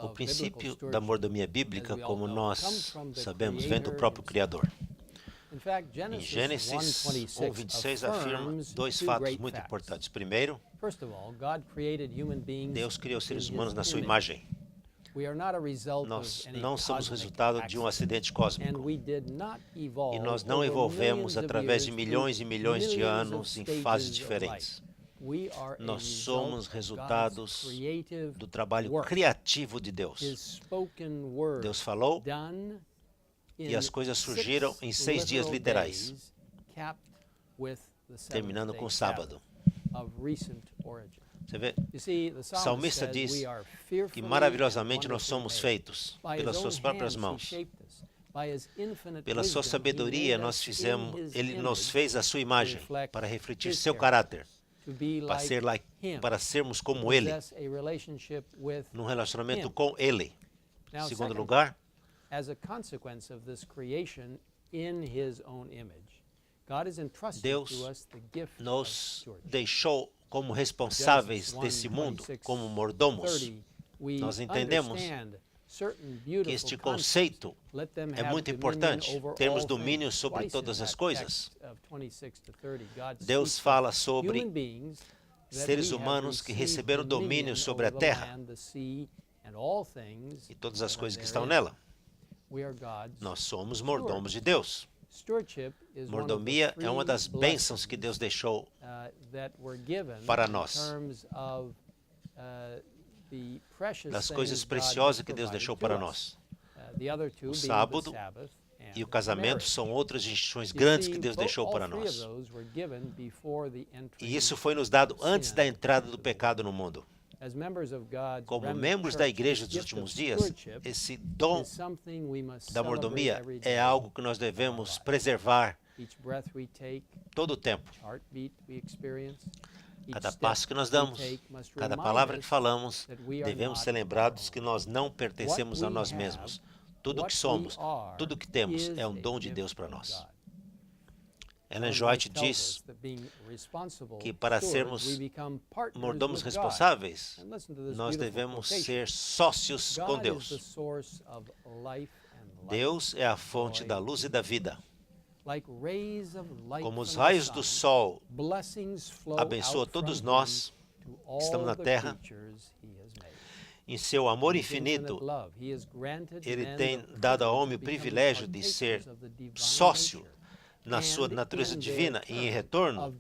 O princípio da mordomia bíblica, como nós sabemos, vem do próprio Criador. Em Gênesis 1:26 afirma dois fatos muito importantes. Primeiro, Deus criou os seres humanos na sua imagem. Nós não somos resultado de um acidente cósmico. E nós não evolvemos através de milhões e milhões de anos em fases diferentes. Nós somos resultados do trabalho criativo de Deus. Deus falou e as coisas surgiram em 6 dias literais, terminando com o sábado. Você vê? O salmista diz que maravilhosamente nós somos feitos pelas suas próprias mãos. Pela sua sabedoria Ele nos fez a sua imagem para refletir seu caráter, para sermos como Ele, num relacionamento com Ele. Em segundo lugar, Deus nos deixou como responsáveis desse mundo, como mordomos. Nós entendemos que este conceito é muito importante. Termos domínio sobre todas as coisas. Deus fala sobre seres humanos que receberam domínio sobre a terra e todas as coisas que estão nela. Nós somos mordomos de Deus. Mordomia é uma das bênçãos que Deus deixou para nós, das coisas preciosas que Deus deixou para nós. O sábado e o casamento são outras instituições grandes que Deus deixou para nós. E isso foi nos dado antes da entrada do pecado no mundo. Como membros da igreja dos últimos dias, esse dom da mordomia é algo que nós devemos preservar todo o tempo. Cada passo que nós damos, cada palavra que falamos, devemos ser lembrados que nós não pertencemos a nós mesmos. Tudo que somos, tudo que temos é um dom de Deus para nós. Ellen G. White diz que para sermos mordomos responsáveis, nós devemos ser sócios com Deus. Deus é a fonte da luz e da vida. Como os raios do sol abençoa todos nós que estamos na terra, em seu amor infinito, Ele tem dado ao homem o privilégio de ser sócio na sua natureza divina e, em retorno,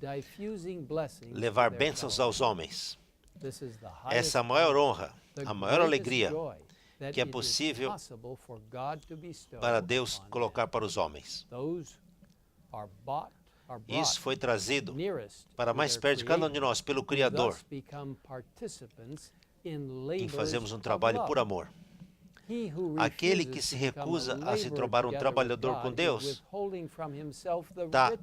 levar bênçãos aos homens. Essa é a maior honra, a maior alegria que é possível para Deus colocar para os homens. Isso foi trazido para mais perto de cada um de nós pelo Criador, em fazermos um trabalho por amor. Aquele que se recusa a se tornar um trabalhador com Deus está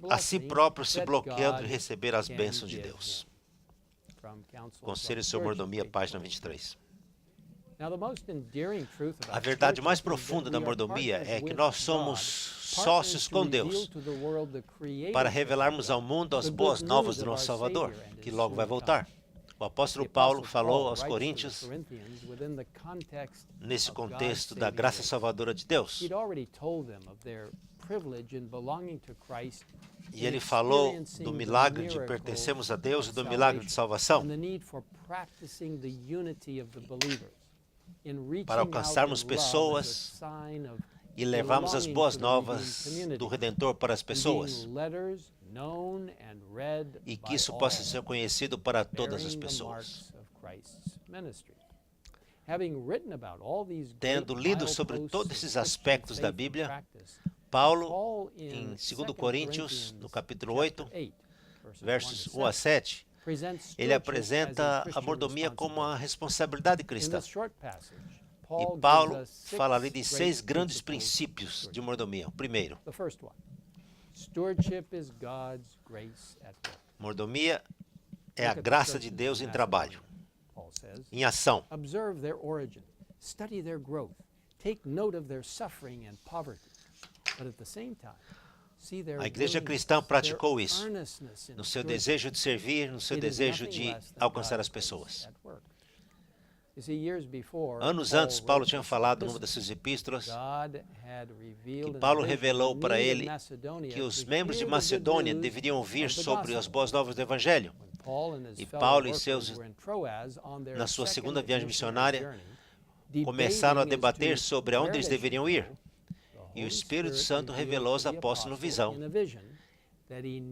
a si próprio se bloqueando de receber as bênçãos de Deus. Conselho sobre Mordomia, página 23. A verdade mais profunda da mordomia é que nós somos sócios com Deus para revelarmos ao mundo as boas novas do nosso Salvador, que logo vai voltar. O apóstolo Paulo falou aos Coríntios nesse contexto da graça salvadora de Deus. E ele falou do milagre de pertencermos a Deus e do milagre de salvação, para alcançarmos pessoas e levarmos as boas novas do Redentor para as pessoas, e que isso possa ser conhecido para todas as pessoas. Tendo lido sobre todos esses aspectos da Bíblia, Paulo, em 2 Coríntios, no capítulo 8, versos 1 a 7, ele apresenta a mordomia como uma responsabilidade cristã. E Paulo fala ali de 6 grandes princípios de mordomia. O primeiro, mordomia é a graça de Deus em trabalho, em ação. A igreja cristã praticou isso, no seu desejo de servir, no seu desejo de alcançar as pessoas. Anos antes, Paulo tinha falado numa das suas epístolas que Paulo revelou para ele que os membros de Macedônia deveriam ouvir sobre as boas novas do Evangelho. E Paulo e na sua segunda viagem missionária, começaram a debater sobre aonde eles deveriam ir. E o Espírito Santo revelou aos apóstolos visão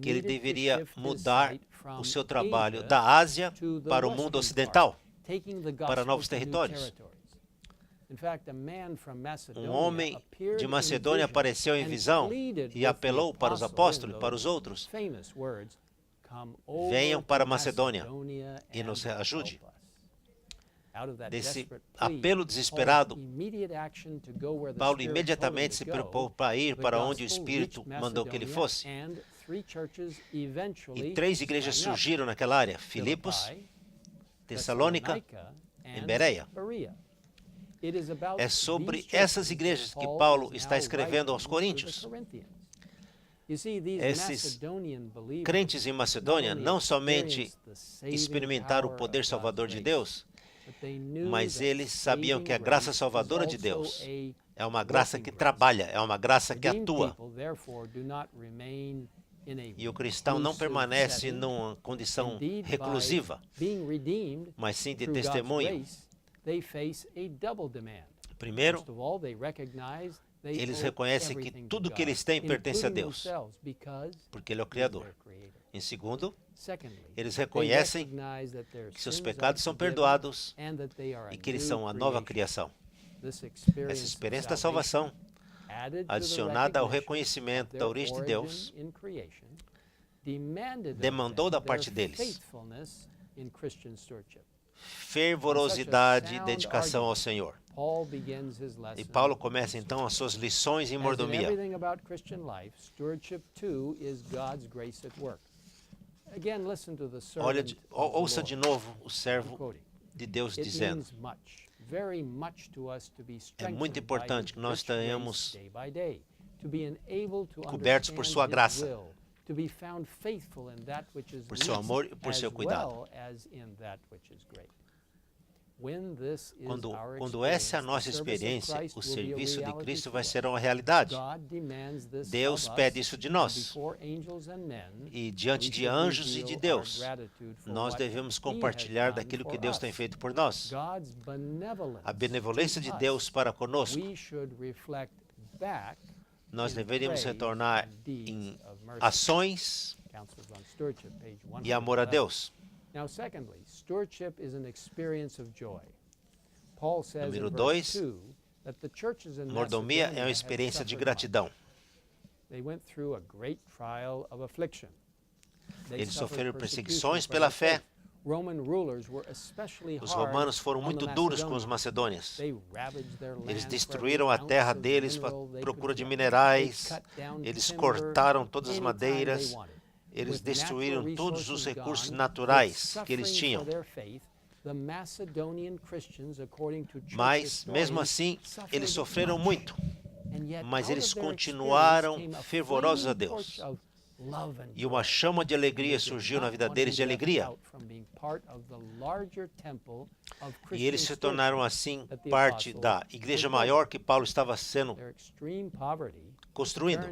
que ele deveria mudar o seu trabalho da Ásia para o mundo ocidental, para novos territórios. Um homem de Macedônia apareceu em visão e apelou para os apóstolos e para os outros: venham para Macedônia e nos ajude. Desse apelo desesperado, Paulo imediatamente se preocupou para ir para onde o Espírito mandou que ele fosse. E 3 igrejas surgiram naquela área: Filipos, Tessalônica e Bereia. É sobre essas igrejas que Paulo está escrevendo aos Coríntios. Esses crentes em Macedônia não somente experimentaram o poder salvador de Deus, mas eles sabiam que a graça salvadora de Deus é uma graça que trabalha, é uma graça que atua. E o cristão não permanece numa condição reclusiva, mas sim de testemunho. Primeiro, eles reconhecem que tudo que eles têm pertence a Deus, porque Ele é o Criador. Em segundo, eles reconhecem que seus pecados são perdoados e que eles são a nova criação. Essa experiência da salvação, adicionada ao reconhecimento da origem de Deus, demandou da parte deles fervorosidade e dedicação ao Senhor. E Paulo começa então as suas lições em mordomia. Ouça de novo o servo de Deus dizendo: é muito importante que nós tenhamos cobertos por sua graça, por seu amor e por seu cuidado. Quando essa é a nossa experiência, o serviço de Cristo vai ser uma realidade. Deus pede isso de nós. E diante de anjos e de Deus, nós devemos compartilhar daquilo que Deus tem feito por nós. A benevolência de Deus para conosco, nós deveríamos retornar em ações e amor a Deus. Número 2, mordomia é uma experiência de gratidão. Eles sofreram perseguições pela fé. Os romanos foram muito duros com os macedônios. Eles destruíram a terra deles para a procura de minerais. Eles cortaram todas as madeiras. Eles destruíram todos os recursos naturais que eles tinham. Mas, mesmo assim, eles sofreram muito. Mas eles continuaram fervorosos a Deus. E uma chama de alegria surgiu na vida deles, de alegria. E eles se tornaram assim parte da igreja maior que Paulo estava sendo construindo.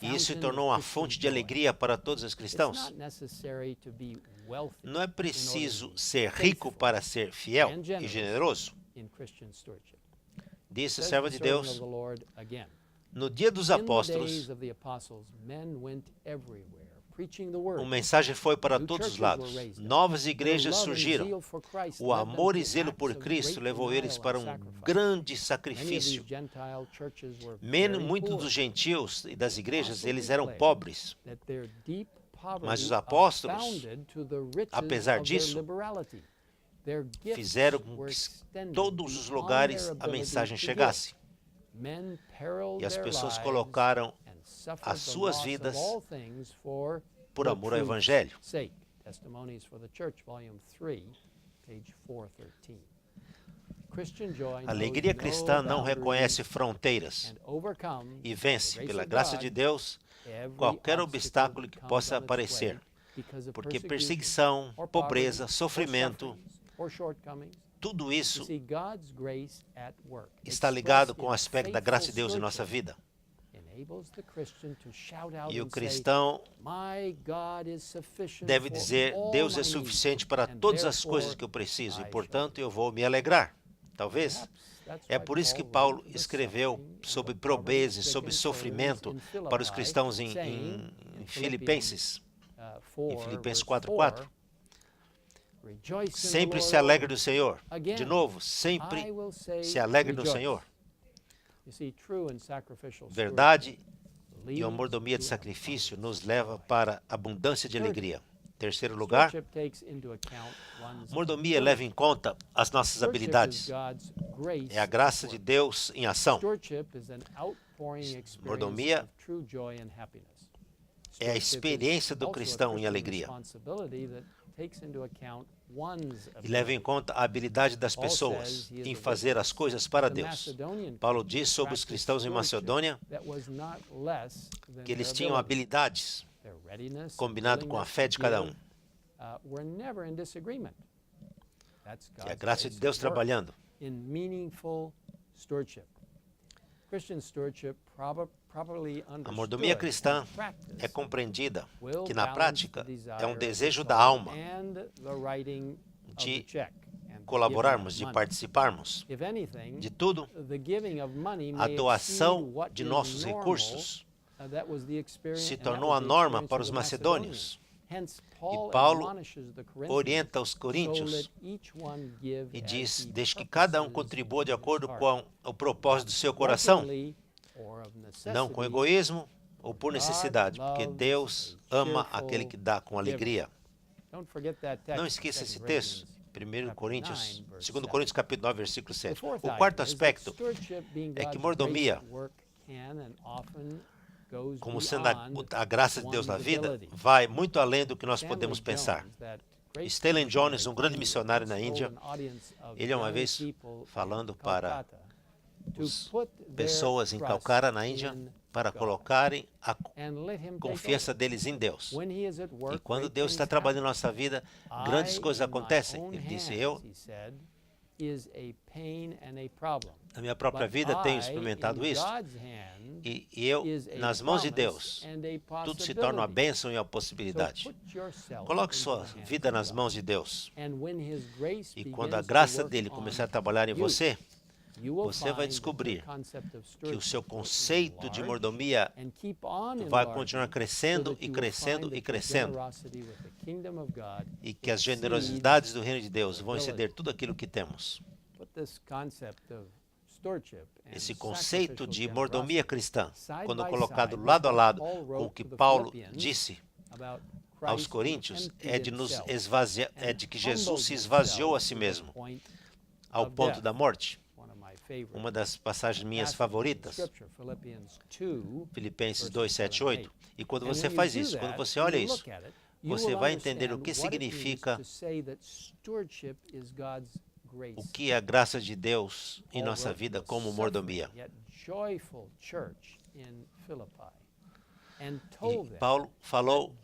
E isso se tornou uma fonte de alegria para todos os cristãos. Não é preciso ser rico para ser fiel e generoso. Disse o servo de Deus: no dia dos apóstolos, uma mensagem foi para todos os lados. Novas igrejas surgiram. O amor e zelo por Cristo levou eles para um grande sacrifício. Muitos dos gentios e das igrejas, eles eram pobres. Mas os apóstolos, apesar disso, fizeram com que todos os lugares a mensagem chegasse. E as pessoas colocaram as suas vidas por amor ao Evangelho. A alegria cristã não reconhece fronteiras e vence, pela graça de Deus, qualquer obstáculo que possa aparecer, porque perseguição, pobreza, sofrimento tudo isso está ligado com o aspecto da graça de Deus em nossa vida. E o cristão deve dizer: Deus é suficiente para todas as coisas que eu preciso e, portanto, eu vou me alegrar. Talvez. É por isso que Paulo escreveu sobre pobreza e sobre sofrimento para os cristãos em Filipenses, em Filipenses 4:4. Sempre se alegre do Senhor. De novo, sempre se alegre no Senhor. Verdade e a mordomia de sacrifício nos leva para abundância de alegria. Terceiro lugar, mordomia leva em conta as nossas habilidades. É a graça de Deus em ação. Mordomia é a experiência do cristão em alegria. E leva em conta a habilidade das pessoas em fazer as coisas para Deus. Paulo diz sobre os cristãos em Macedônia que eles tinham habilidades combinado com a fé de cada um. Que é a graça de Deus trabalhando. A mordomia cristã é compreendida que, na prática, é um desejo da alma de colaborarmos, de participarmos de tudo. A doação de nossos recursos se tornou a norma para os macedônios. E Paulo orienta os coríntios e diz: deixe que cada um contribua de acordo com o propósito do seu coração, não com egoísmo ou por necessidade, porque Deus ama aquele que dá com alegria. Não esqueça esse texto, 2 Coríntios capítulo 9, versículo 7. O quarto aspecto é que mordomia, como sendo a graça de Deus na vida, vai muito além do que nós podemos pensar. Stanley Jones, um grande missionário na Índia, ele uma vez falando para as pessoas em Calcara, na Índia, para colocarem a confiança deles em Deus. E quando Deus está trabalhando na nossa vida, grandes coisas acontecem. Ele disse: eu, na minha própria vida, tenho experimentado isso. E eu, nas mãos de Deus, tudo se torna uma bênção e uma possibilidade. Coloque sua vida nas mãos de Deus. E quando a graça dele começar a trabalhar em você, você vai descobrir que o seu conceito de mordomia vai continuar crescendo e crescendo e crescendo. E que as generosidades do reino de Deus vão exceder tudo aquilo que temos. Esse conceito de mordomia cristã, quando colocado lado a lado com o que Paulo disse aos coríntios, é de que Jesus se esvaziou a si mesmo ao ponto da morte. Uma das passagens minhas favoritas, Filipenses 2, 7, 8. E quando você faz isso, quando você olha isso, você vai entender o que significa o que é a graça de Deus em nossa vida como mordomia. E Paulo falou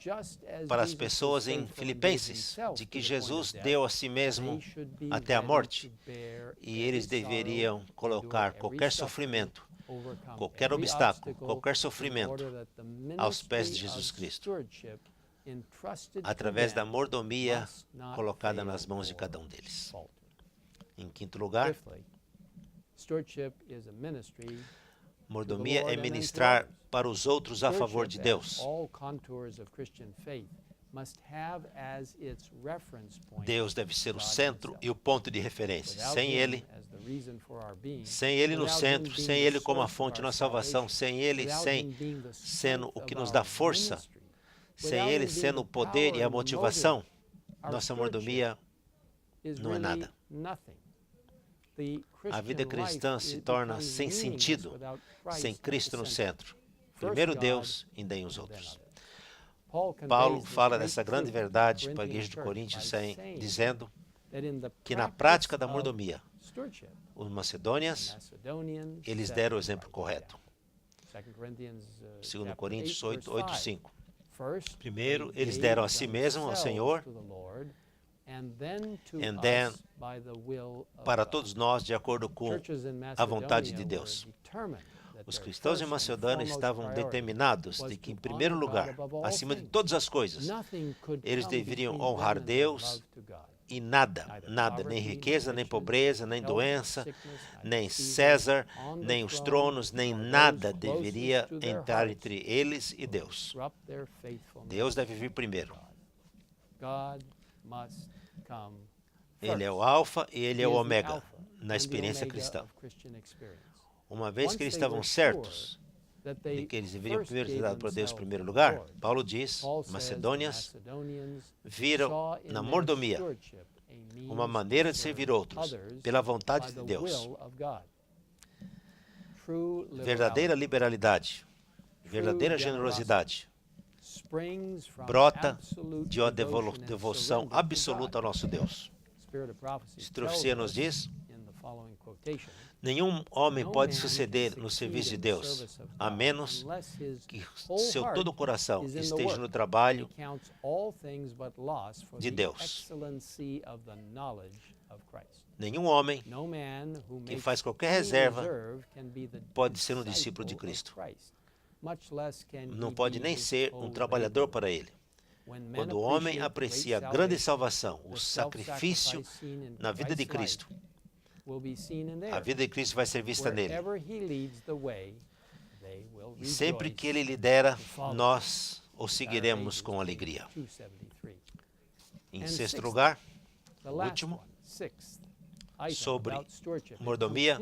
para as pessoas em Filipenses de que Jesus deu a si mesmo até a morte e eles deveriam colocar qualquer sofrimento, qualquer obstáculo, qualquer sofrimento aos pés de Jesus Cristo, através da mordomia colocada nas mãos de cada um deles. Em quinto lugar, mordomia é ministrar para os outros a favor de Deus. Deus deve ser o centro e o ponto de referência. Sem Ele no centro, sem Ele como a fonte de nossa salvação, sem Ele sendo o que nos dá força, sem Ele sendo o poder e a motivação, nossa mordomia não é nada. A vida cristã se torna sem sentido, sem Cristo no centro. Primeiro Deus e daí os outros. Paulo fala dessa grande verdade para a igreja de Coríntios, dizendo que na prática da mordomia, os macedônios, eles deram o exemplo correto. 2 Coríntios 8, 8, 5. Primeiro, eles deram a si mesmos ao Senhor And then, para todos nós, de acordo com a vontade de Deus. Os cristãos em Macedônia estavam determinados de que, em primeiro lugar, acima de todas as coisas, eles deveriam honrar Deus e nada, nem riqueza, nem pobreza, nem doença, nem César, nem os tronos, nem nada deveria entrar entre eles e Deus. Deus deve vir primeiro. Ele é o alfa e ele é o ômega na experiência cristã. Uma vez que eles estavam certos de que eles deveriam primeiro ser dados por Deus em primeiro lugar, Paulo diz, Macedônias viram na mordomia uma maneira de servir outros pela vontade de Deus. Verdadeira liberalidade, verdadeira generosidade brota de uma devoção absoluta ao nosso Deus. A profecia nos diz: nenhum homem pode suceder no serviço de Deus, a menos que seu todo o coração esteja no trabalho de Deus. Nenhum homem que faz qualquer reserva pode ser um discípulo de Cristo. Não pode nem ser um trabalhador para Ele. Quando o homem aprecia a grande salvação, o sacrifício na vida de Cristo, a vida de Cristo vai ser vista nele. E sempre que Ele lidera, nós o seguiremos com alegria. Em sexto lugar, o último, sobre mordomia,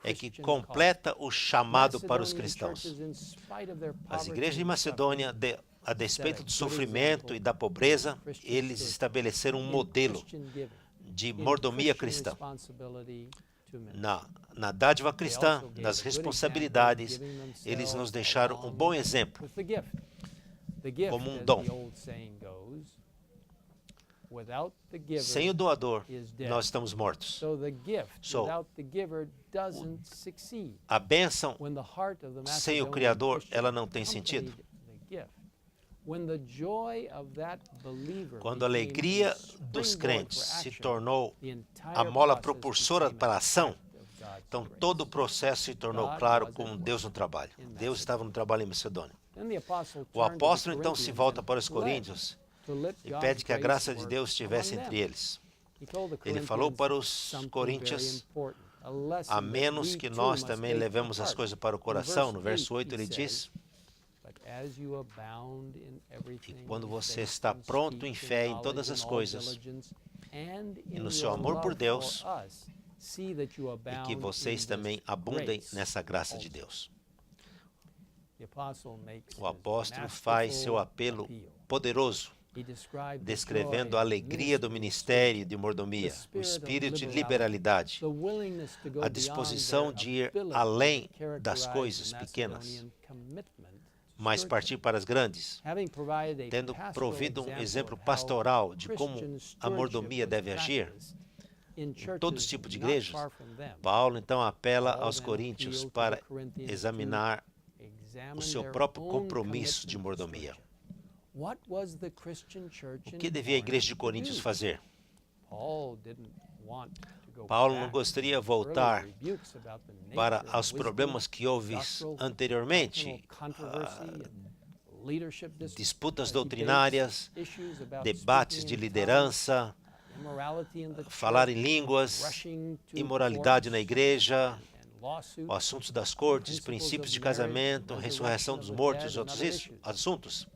é que completa o chamado para os cristãos. As igrejas de Macedônia, a despeito do sofrimento e da pobreza, eles estabeleceram um modelo de mordomia cristã. Na dádiva cristã, nas responsabilidades, eles nos deixaram um bom exemplo, como um dom. Sem o doador, nós estamos mortos. A bênção sem o Criador, ela não tem sentido. Quando a alegria dos crentes se tornou a mola propulsora para a ação, então todo o processo se tornou claro como Deus no trabalho. Deus estava no trabalho em Macedônia. O apóstolo então se volta para os coríntios e pede que a graça de Deus estivesse entre eles. Ele falou para os coríntios, a menos que nós também levemos as coisas para o coração. No verso 8 ele diz: e quando você está pronto em fé em todas as coisas e no seu amor por Deus, e que vocês também abundem nessa graça de Deus. O apóstolo faz seu apelo poderoso, descrevendo a alegria do ministério de mordomia, o espírito de liberalidade, a disposição de ir além das coisas pequenas, mas partir para as grandes, tendo provido um exemplo pastoral de como a mordomia deve agir em todos os tipos de igrejas. Paulo então apela aos coríntios para examinar o seu próprio compromisso de mordomia. O que devia a igreja de Coríntios fazer? Paulo não gostaria de voltar para os problemas que houve anteriormente, disputas doutrinárias, debates de liderança, falar em línguas, imoralidade na igreja, assuntos das cortes, princípios de casamento, ressurreição dos mortos e outros assuntos.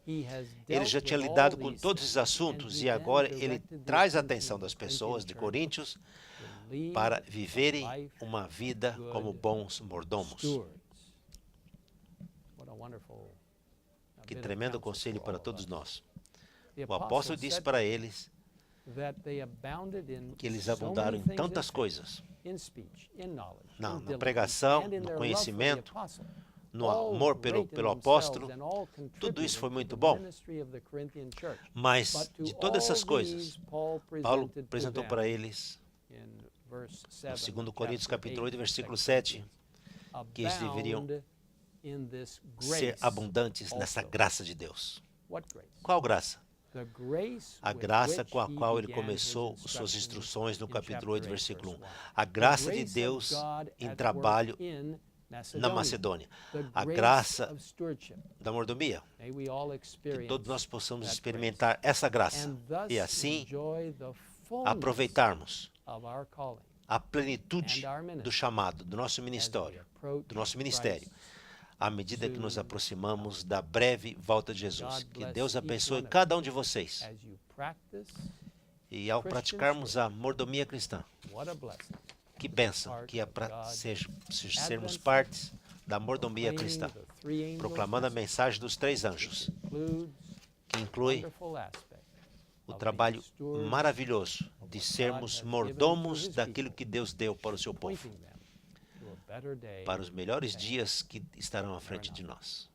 Ele já tinha lidado com todos esses assuntos e agora ele traz a atenção das pessoas de Coríntios para viverem uma vida como bons mordomos. Que tremendo conselho para todos nós. O apóstolo disse para eles que eles abundaram em tantas coisas, na pregação, no conhecimento, no amor pelo apóstolo. Tudo isso foi muito bom, mas de todas essas coisas, Paulo apresentou para eles, no 2 Coríntios capítulo 8, versículo 7, que eles deveriam ser abundantes nessa graça de Deus. Qual graça? A graça com a qual ele começou suas instruções no capítulo 8, versículo 1. A graça de Deus em trabalho na Macedônia. A graça da mordomia. Que todos nós possamos experimentar essa graça e assim aproveitarmos a plenitude do chamado, do nosso ministério, à medida que nos aproximamos da breve volta de Jesus. Que Deus abençoe cada um de vocês. E ao praticarmos a mordomia cristã, que bênção que é para sermos partes da mordomia cristã, proclamando a mensagem dos 3 anjos, que inclui o trabalho maravilhoso de sermos mordomos daquilo que Deus deu para o seu povo, para os melhores dias que estarão à frente de nós.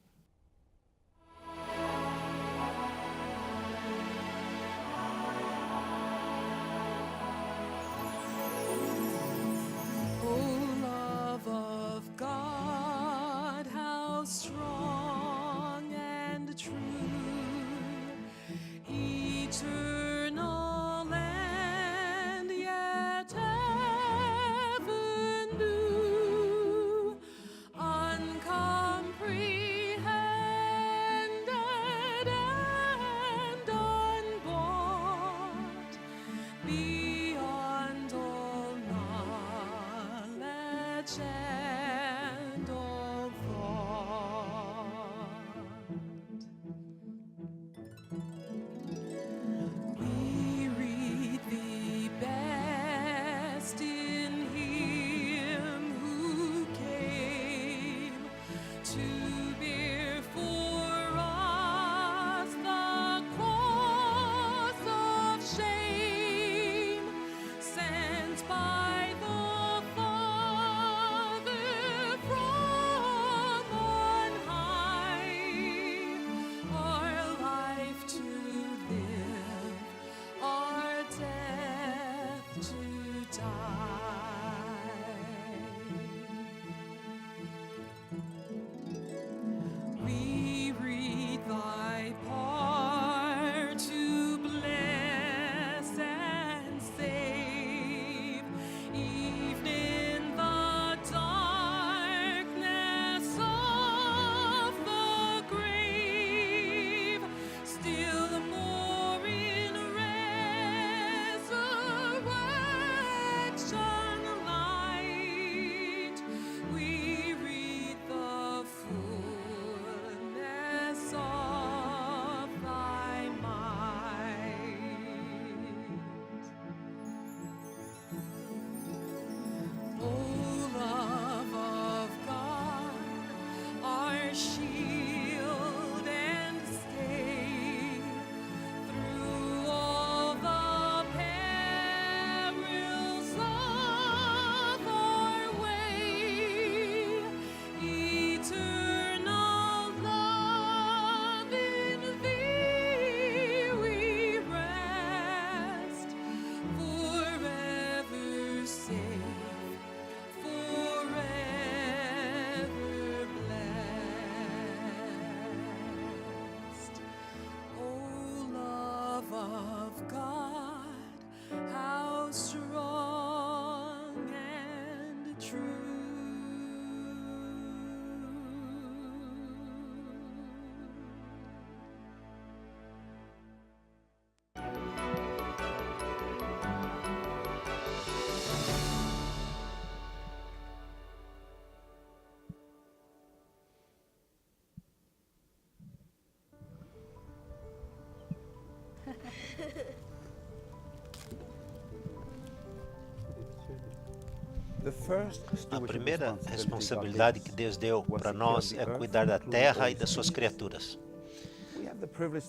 A primeira responsabilidade que Deus deu para nós é cuidar da terra e das suas criaturas.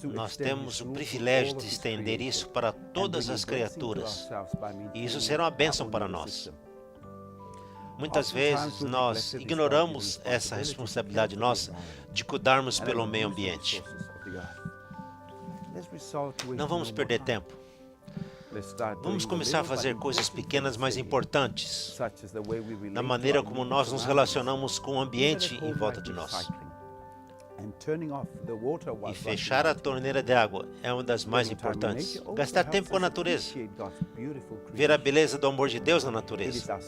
Nós temos o privilégio de estender isso para todas as criaturas, e isso será uma bênção para nós. Muitas vezes nós ignoramos essa responsabilidade nossa de cuidarmos pelo meio ambiente. Não vamos perder tempo. Vamos começar a fazer coisas pequenas, mas importantes, na maneira como nós nos relacionamos com o ambiente em volta de nós. E fechar a torneira de água é uma das mais importantes. Gastar tempo com a natureza. Ver a beleza do amor de Deus na natureza.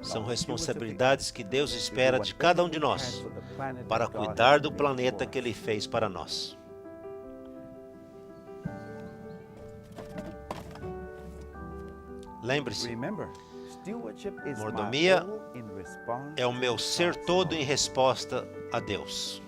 São responsabilidades que Deus espera de cada um de nós para cuidar do planeta que Ele fez para nós. Lembre-se, mordomia é o meu ser todo em resposta a Deus.